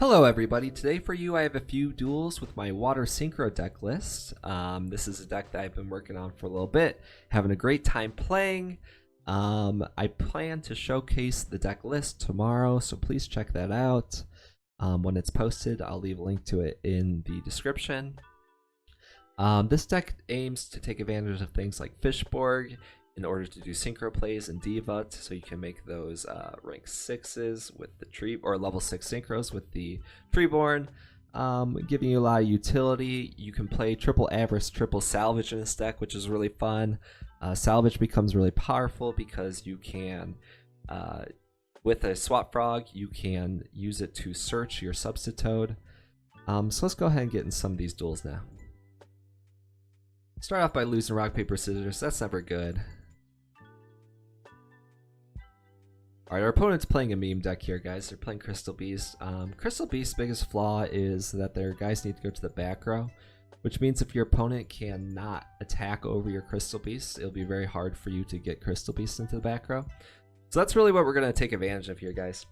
Hello everybody, today for you I have a few duels with my Water Synchro deck list. This is a deck that I've been working on for a little bit, having a great time playing. I plan to showcase the deck list tomorrow, so please check that out. When it's posted, I'll leave a link to it in the description. This deck aims to take advantage of things like Fishborg in order to do synchro plays and diva, so you can make those rank 6s with the tree, or level 6 synchros with the Treeborn, giving you a lot of utility. You can play triple avarice, triple salvage in this deck, which is really fun. Salvage becomes really powerful because you can, with a swap frog, you can use it to search your substitute. So let's go ahead and get in some of these duels now. Start off by losing rock, paper, scissors. That's never good. Alright, our opponent's playing a meme deck here, guys. They're playing Crystal Beast. Crystal Beast's biggest flaw is that their guys need to go to the back row, which means if your opponent cannot attack over your Crystal Beast, it'll be very hard for you to get Crystal Beast into the back row. So that's really what we're going to take advantage of here, guys.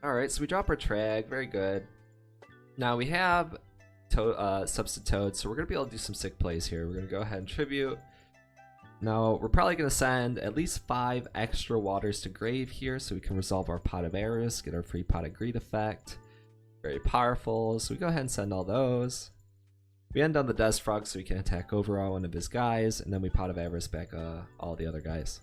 Alright, so we drop our Trag. Very good. Now we have Substitute, so we're going to be able to do some sick plays here. We're going to go ahead and Tribute. Now, we're probably going to send at least 5 extra waters to grave here so we can resolve our Pot of Avarice, get our free Pot of Greed effect. Very powerful, so we go ahead and send all those. We end on the Des Frog so we can attack over one of his guys, and then we Pot of Avarice back all the other guys.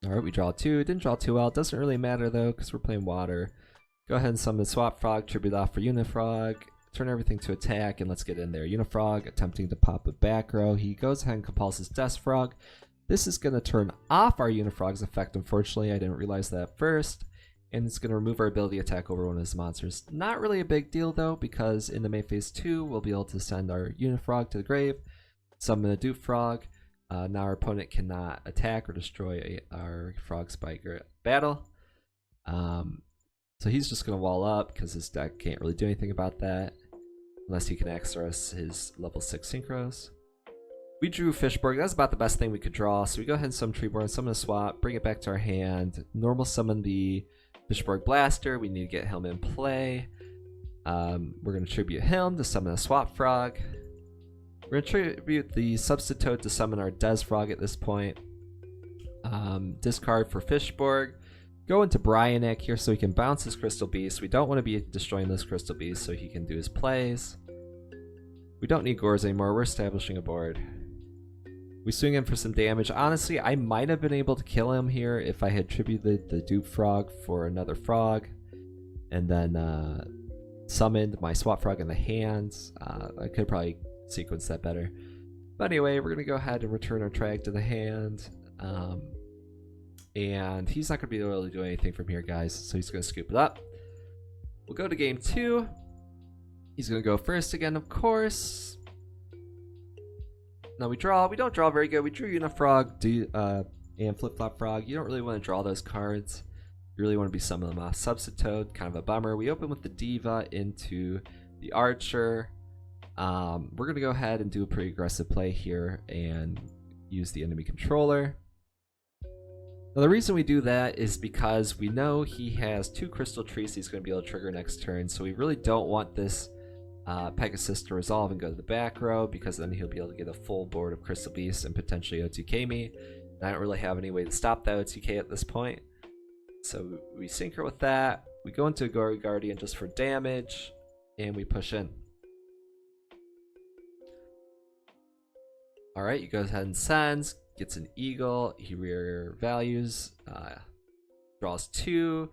Alright, we draw 2. Didn't draw too well. Doesn't really matter though, because we're playing water. Go ahead and summon the Swap Frog, tribute off for Unifrog. Turn everything to attack, and let's get in there. Unifrog attempting to pop a back row. He goes ahead and compels his Death Frog. This is going to turn off our Unifrog's effect, unfortunately. I didn't realize that at first. And it's going to remove our ability to attack over one of his monsters. Not really a big deal, though, because in the main phase 2, we'll be able to send our Unifrog to the grave, summon a Dupe Frog. Now our opponent cannot attack or destroy our frogs by battle. So he's just going to wall up, because his deck can't really do anything about that. Unless he can access his level 6 synchros. We drew Fishborg. That's about the best thing we could draw. So we go ahead and summon Treeborn, summon a swap, bring it back to our hand. Normal summon the Fishborg Blaster. We need to get him in play. We're going to tribute him to summon a swap frog. We're going to tribute the Substitute to summon our Des Frog at this point. Discard for Fishborg. Go into Bryanek here so he can bounce his Crystal Beast. We don't want to be destroying this Crystal Beast so he can do his plays. We don't need Gores anymore. We're establishing a board. We swing in for some damage. Honestly, I might have been able to kill him here if I had tributed the Dupe Frog for another frog. And then summoned my Swap Frog in the hands. I could probably sequence that better. But anyway, we're going to go ahead and return our Trag to the hand. And he's not going to be able to do anything from here, guys, so he's going to scoop it up. We'll go to game 2. He's going to go first again, of course. Now we draw. We don't draw very good. We drew Unifrog and Flip-Flop Frog. You don't really want to draw those cards. You really want to be summoning them off Substitute. Kind of a bummer. We open with the Diva into the Archer. We're going to go ahead and do a pretty aggressive play here and use the enemy controller. Now the reason we do that is because we know he has 2 crystal trees he's going to be able to trigger next turn, so we really don't want this Pegasus to resolve and go to the back row, because then he'll be able to get a full board of Crystal Beasts and potentially OTK me. And I don't really have any way to stop that OTK at this point. So we synchro with that, we go into Gory Guardian just for damage, and we push in. Alright, you go ahead and sends. Gets an Eagle, he rear values, draws 2.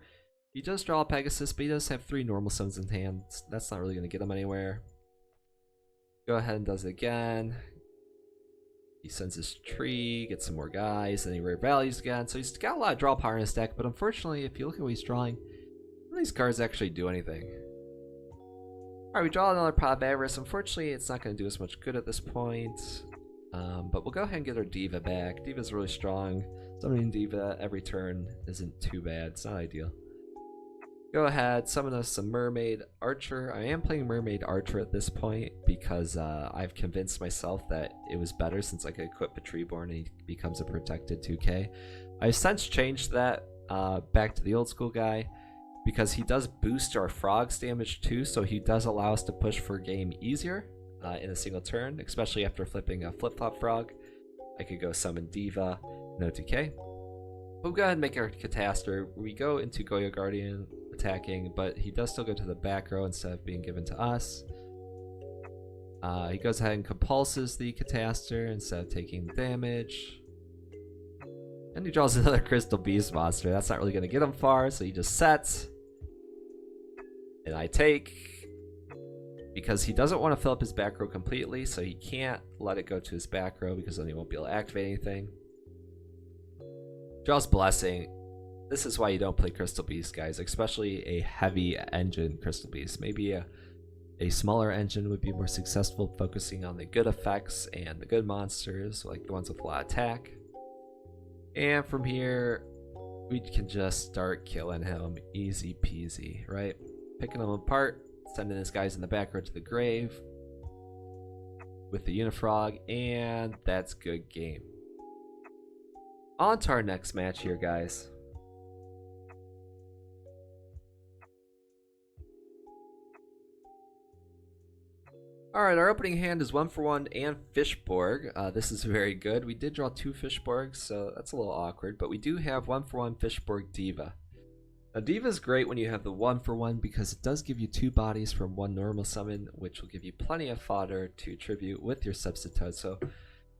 He does draw a Pegasus, but he does have 3 normal summons in hand. That's not really going to get him anywhere. Go ahead and does it again. He sends his tree, gets some more guys, then he rear values again. So he's got a lot of draw power in his deck, but unfortunately, if you look at what he's drawing, none of these cards actually do anything. Alright, we draw another Pot of Avarice. Unfortunately, it's not going to do us much good at this point. But we'll go ahead and get our Diva back. Diva's really strong. Summoning Diva every turn isn't too bad. It's not ideal. Go ahead, summon us some Mermaid Archer. I am playing Mermaid Archer at this point because I've convinced myself that it was better since I could equip a Treeborn and he becomes a protected 2k. I've since changed that back to the old school guy because he does boost our frog's damage too, so he does allow us to push for game easier in a single turn, especially after flipping a flip-flop frog. I could go summon Diva, no TK. We'll go ahead and make our Cataster. We go into Goyo Guardian attacking, but he does still go to the back row instead of being given to us. He goes ahead and compulses the Cataster instead of taking damage. And he draws another Crystal Beast monster. That's not really going to get him far, so he just sets. And I take. Because he doesn't want to fill up his back row completely, so he can't let it go to his back row because then he won't be able to activate anything. Draws Blessing. This is why you don't play Crystal Beast, guys, especially a heavy engine Crystal Beast. Maybe a smaller engine would be more successful, focusing on the good effects and the good monsters, like the ones with a lot of attack. And from here, we can just start killing him. Easy peasy, right? Picking him apart, sending his guys in the back row to the grave with the Unifrog, and that's good game. On to our next match here, guys. Alright, our opening hand is 1-for-1 and Fishborg. This is very good. We did draw 2 Fishborgs, so that's a little awkward, but we do have 1-for-1 Fishborg Diva. Now, Diva is great when you have the 1-for-1 because it does give you 2 bodies from 1 normal summon, which will give you plenty of fodder to tribute with your substitute. So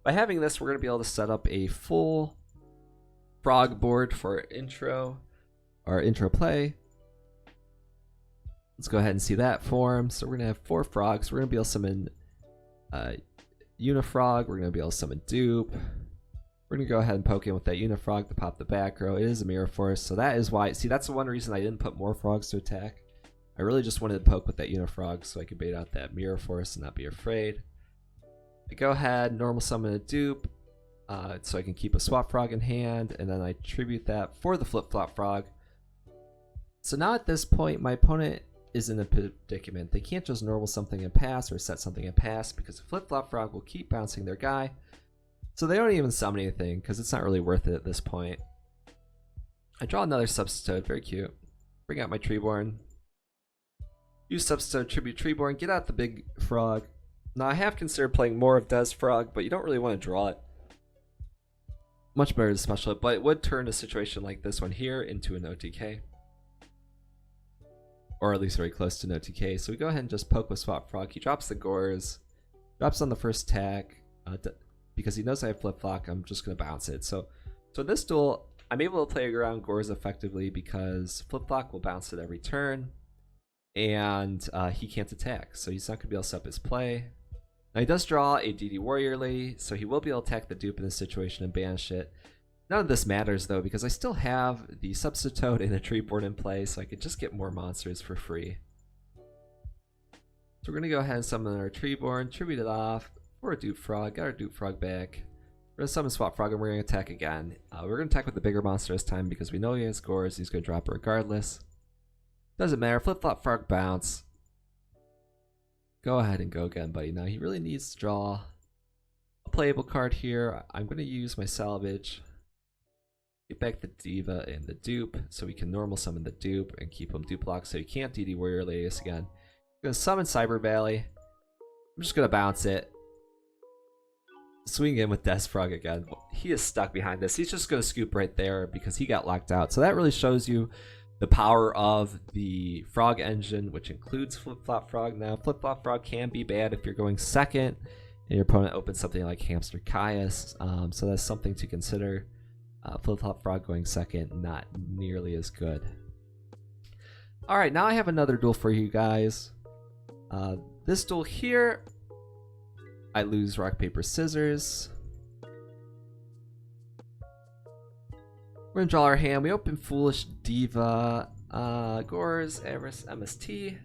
by having this, we're going to be able to set up a full frog board for our intro play. Let's go ahead and see that form. So we're going to have 4 frogs. We're going to be able to summon Unifrog. We're going to be able to summon Dupe. We're going to go ahead and poke in with that Unifrog to pop the back row. It is a Mirror Force, so that is why. See, that's the one reason I didn't put more frogs to attack. I really just wanted to poke with that Unifrog so I could bait out that Mirror Force and not be afraid. I go ahead, normal summon a Dupe, so I can keep a Swap Frog in hand, and then I tribute that for the Flip-Flop Frog. So now at this point, my opponent is in a predicament. They can't just normal something and pass or set something and pass because the Flip-Flop Frog will keep bouncing their guy. So they don't even summon anything because it's not really worth it at this point. I draw another Substitute, very cute. Bring out my Treeborn. Use Substitute, tribute Treeborn, get out the big frog. Now I have considered playing more of Des Frog, but you don't really want to draw it. Much better to special it, but it would turn a situation like this one here into an OTK. Or at least very close to an OTK. So we go ahead and just poke with Swap Frog. He drops the Gores, drops on the first attack. Because he knows I have Flip-Flop, I'm just going to bounce it. So in this duel, I'm able to play around Gores effectively because Flip-Flop will bounce it every turn. And he can't attack, so he's not going to be able to set up his play. Now he does draw a DD Warrior Lady, so he will be able to attack the dupe in this situation and banish it. None of this matters though, because I still have the Substitute and the Treeborn in play, so I could just get more monsters for free. So we're going to go ahead and summon our Treeborn, tribute it off for a Dupe Frog, got our Dupe Frog back. We're going to summon Swap Frog and we're going to attack again. We're going to attack with the bigger monster this time because we know he has scores, he's going to drop it regardless. Doesn't matter, Flip-Flop Frog bounce. Go ahead and go again, buddy. Now he really needs to draw a playable card here. I'm going to use my Salvage. Get back the Diva and the Dupe so we can normal summon the Dupe and keep him Dupe locked so he can't DD Warrior Lady us again. I'm going to summon Cyber Valley. I'm just going to bounce it. Swing in with Des Frog again. He is stuck behind this. He's just going to scoop right there because he got locked out. So that really shows you the power of the Frog engine, which includes Flip-Flop Frog. Now, Flip-Flop Frog can be bad if you're going second and your opponent opens something like Hamster Caius. So that's something to consider. Flip-Flop Frog going second, not nearly as good. Alright, now I have another duel for you guys. This duel here, I lose Rock, Paper, Scissors. We're gonna draw our hand. We open Foolish Diva, Gores, Eris, MST.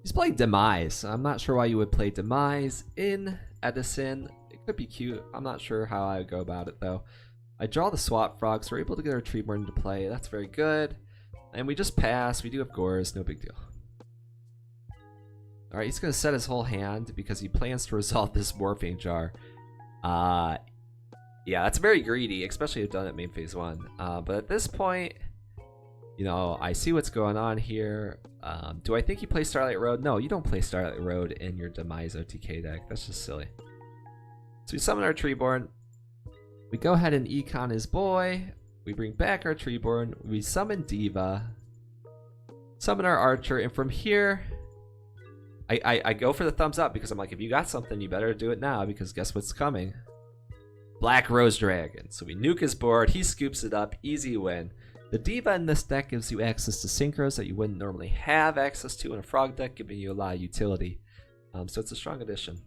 He's playing Demise. I'm not sure why you would play Demise in Edison. It could be cute. I'm not sure how I would go about it though. I draw the Swap Frog, so we're able to get our Treeborn into play. That's very good. And we just pass. We do have Gores, no big deal. Alright, he's going to set his whole hand because he plans to resolve this Morphing Jar. Yeah, that's very greedy, especially if done at main phase 1. But at this point, you know, I see what's going on here. Do I think you play Starlight Road? No, you don't play Starlight Road in your Demise OTK deck. That's just silly. So we summon our Treeborn. We go ahead and econ his boy. We bring back our Treeborn. We summon Diva. Summon our Archer. And from here, I go for the thumbs up because I'm like, if you got something, you better do it now because guess what's coming? Black Rose Dragon. So we nuke his board. He scoops it up. Easy win. The Diva in this deck gives you access to synchros that you wouldn't normally have access to in a Frog deck, giving you a lot of utility. So it's a strong addition.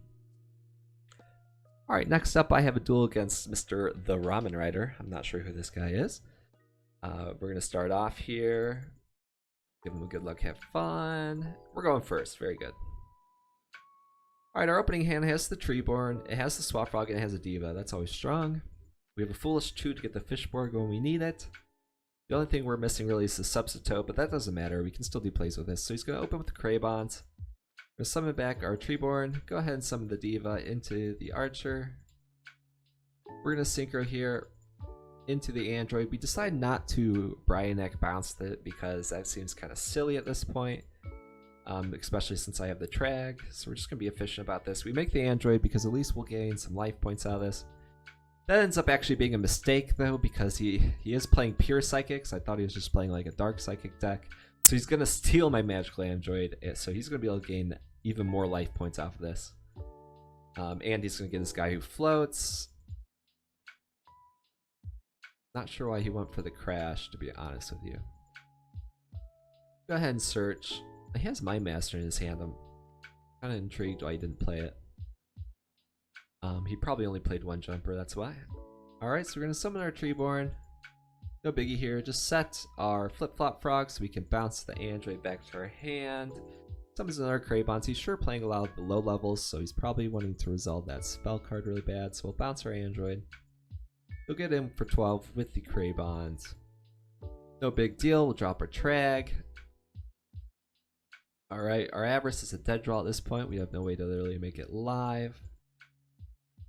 Alright, next up I have a duel against Mr. The Ramen Rider. I'm not sure who this guy is. We're going to start off here. Give him a good luck, have fun. We're going first, very good. Alright, our opening hand has the Treeborn, it has the Swap Frog, and it has a Diva. That's always strong. We have a Foolish Chew to get the fish board when we need it. The only thing we're missing really is the Substitute, but that doesn't matter. We can still do plays with this. So he's going to open with the Craybons. We're going to summon back our Treeborn. Go ahead and summon the Diva into the Archer. We're going to Synchro here into the Android. We decide not to Bryanek bounce it because that seems kind of silly at this point. Especially since I have the Trag. So we're just going to be efficient about this. We make the Android because at least we'll gain some life points out of this. That ends up actually being a mistake though because he is playing pure Psychics. I thought he was just playing like a Dark Psychic deck. So he's going to steal my Magical Android. So he's going to be able to gain even more life points off of this. And he's going to get this guy who floats. Not sure why he went for the Crash, to be honest with you. Go ahead and search. He has Mind Master in his hand. I'm kind of intrigued why he didn't play it. He probably only played one jumper, that's why. Alright, so we're going to summon our Treeborn. No biggie here, just set our Flip-Flop Frog so we can bounce the Android back to our hand. Summons another Craybons. He's sure playing a lot of the low levels, so he's probably wanting to resolve that spell card really bad, so we'll bounce our Android. We'll get him for 12 with the Craybons. No big deal, we'll drop our Trag. Alright, our Avarice is a dead draw at this point. We have no way to literally make it live.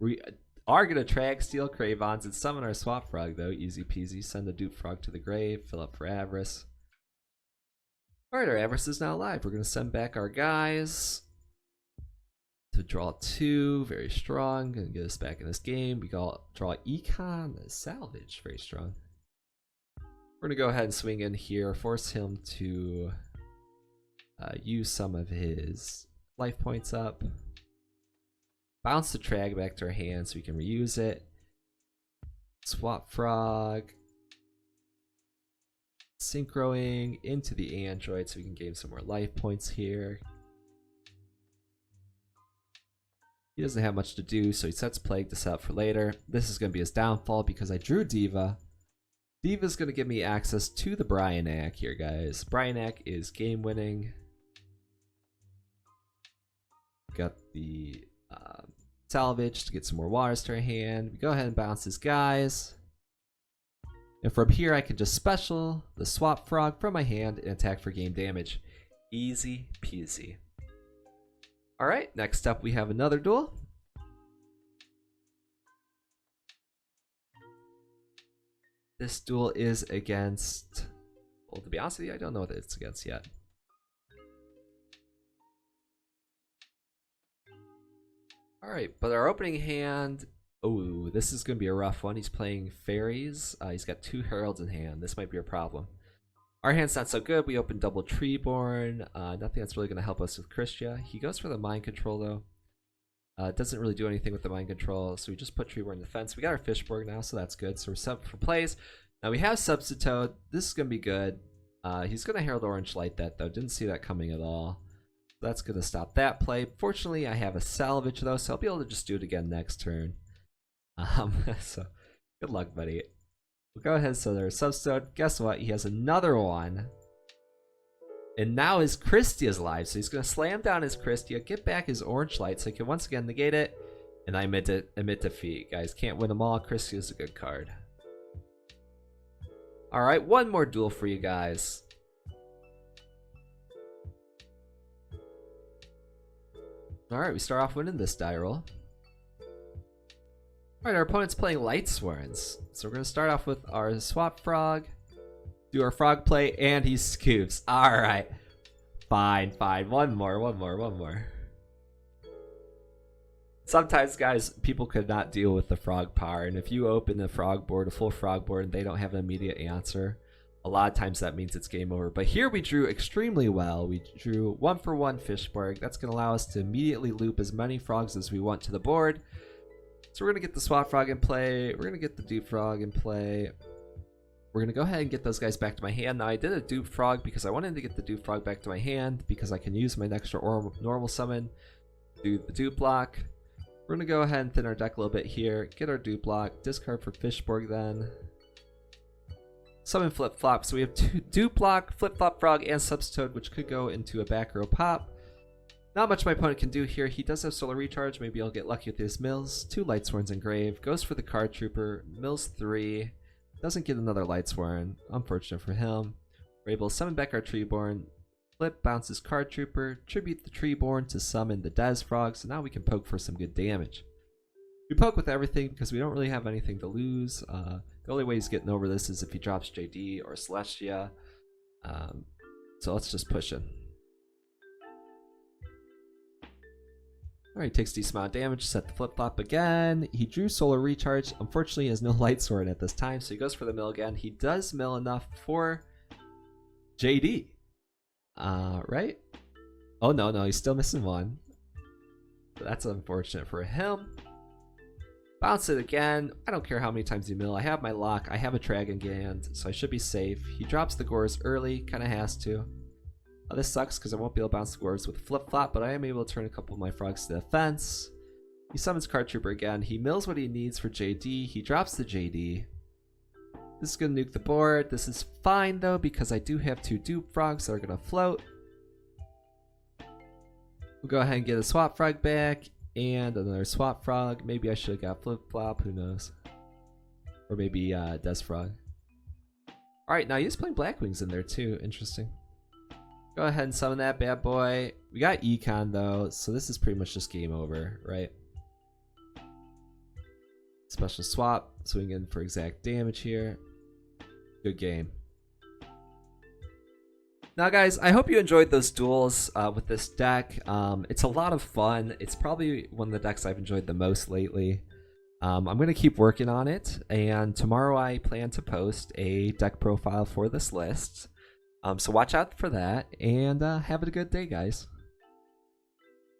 We are going to Trag, steal Craybons, and summon our Swap Frog though. Easy peasy. Send the Dupe Frog to the grave. Fill up for Avarice. Alright, our Avarice is now live. We're going to send back our guys to draw 2. Very strong. Going to get us back in this game. We got draw Econ. Salvage. Very strong. We're going to go ahead and swing in here. Force him to use some of his life points up. Bounce the Trag back to our hand so we can reuse it. Swap Frog. Synchroing into the Android so we can gain some more life points here. He doesn't have much to do, so he sets Plague to set up for later. This is going to be his downfall because I drew Diva. Diva's going to give me access to the Bryanek here, guys. Bryanek is game winning. Got the Salvage to get some more waters to our hand. We go ahead and bounce his guys. And from here I can just special the Swap Frog from my hand and attack for game damage. Easy peasy. Alright, next up we have another duel. This duel is against... Well, to be honest with you, I don't know what it's against yet. Alright, but our opening hand... Oh, this is going to be a rough one. He's playing Fairies. He's got 2 Heralds in hand. This might be a problem. Our hand's not so good. We open double Treeborn. Nothing that's really going to help us with Christia. He goes for the Mind Control, though. Doesn't really do anything with the Mind Control, so we just put Treeborn in the fence. We got our Fishborg now, so that's good. So we're set for plays. Now we have Substitute. This is going to be good. He's going to Herald Orange Light that, though. Didn't see that coming at all. That's going to stop that play. Fortunately, I have a Salvage, though, so I'll be able to just do it again next turn. So, good luck, buddy. We'll go ahead, so there's Substitute. Guess what? He has another one. And now his Christia is live, so he's going to slam down his Christia, get back his Orange Light, so he can once again negate it. And I admit defeat. Guys, can't win them all. Christia is a good card. Alright, one more duel for you guys. Alright, we start off winning this die roll. Alright, our opponent's playing Light Sworns. So we're going to start off with our Swap Frog, do our Frog play, and he scoops. Alright. Fine. One more. Sometimes, guys, people could not deal with the Frog power, and if you open a Frog board, a full Frog board, and they don't have an immediate answer, a lot of times that means it's game over. But here we drew extremely well. We drew 1-for-1 Fishborg. That's going to allow us to immediately loop as many frogs as we want to the board. So we're going to get the Swap Frog in play. We're going to get the Dupe Frog in play. We're going to go ahead and get those guys back to my hand. Now, I did a Dupe Frog because I wanted to get the Dupe Frog back to my hand because I can use my extra or normal summon, do the Dupe block. We're going to go ahead and thin our deck a little bit here, get our Dupe block, discard for Fishborg then. Summon Flip Flop. So we have two Dupe block, Flip Flop Frog, and Substitute, which could go into a back row pop. Not much my opponent can do here. He does have Solar Recharge. Maybe I'll get lucky with his mills. 2 Light Sworns engraved. Goes for the Card Trooper. Mills 3. Doesn't get another Light Sworn. Unfortunate for him. We're able to summon back our Treeborn. Flip, bounces Card Trooper. Tribute the Treeborn to summon the Des Frog. So now we can poke for some good damage. We poke with everything because we don't really have anything to lose. The only way he's getting over this is if he drops JD or Celestia. So let's just push him. Alright, takes decent amount of damage, set the flip-flop again. He drew Solar Recharge. Unfortunately, he has no Light Sword at this time, so he goes for the mill again. He does mill enough for JD. Right? Oh, no, he's still missing one. That's unfortunate for him. Bounce it again. I don't care how many times you mill. I have my lock. I have a Dragon Gand, so I should be safe. He drops the Gores early. Kind of has to. This sucks because I won't be able to bounce the Gores with a flip-flop, but I am able to turn a couple of my frogs to defense. He summons Card Trooper again. He mills what he needs for JD. He drops the JD. This is going to nuke the board. This is fine, though, because I do have 2 Dupe Frogs that are going to float. We'll go ahead and get a Swap Frog back. And another Swap Frog. Maybe I should have got Flip Flop. Who knows? Or maybe Des Frog. Alright, now he's playing Black Wings in there too. Interesting. Go ahead and summon that bad boy. We got Econ though, so this is pretty much just game over, right? Special swap. Swing in for exact damage here. Good game. Now guys, I hope you enjoyed those duels with this deck. It's a lot of fun. It's probably one of the decks I've enjoyed the most lately. I'm going to keep working on it, and tomorrow I plan to post a deck profile for this list. So watch out for that, and have a good day, guys.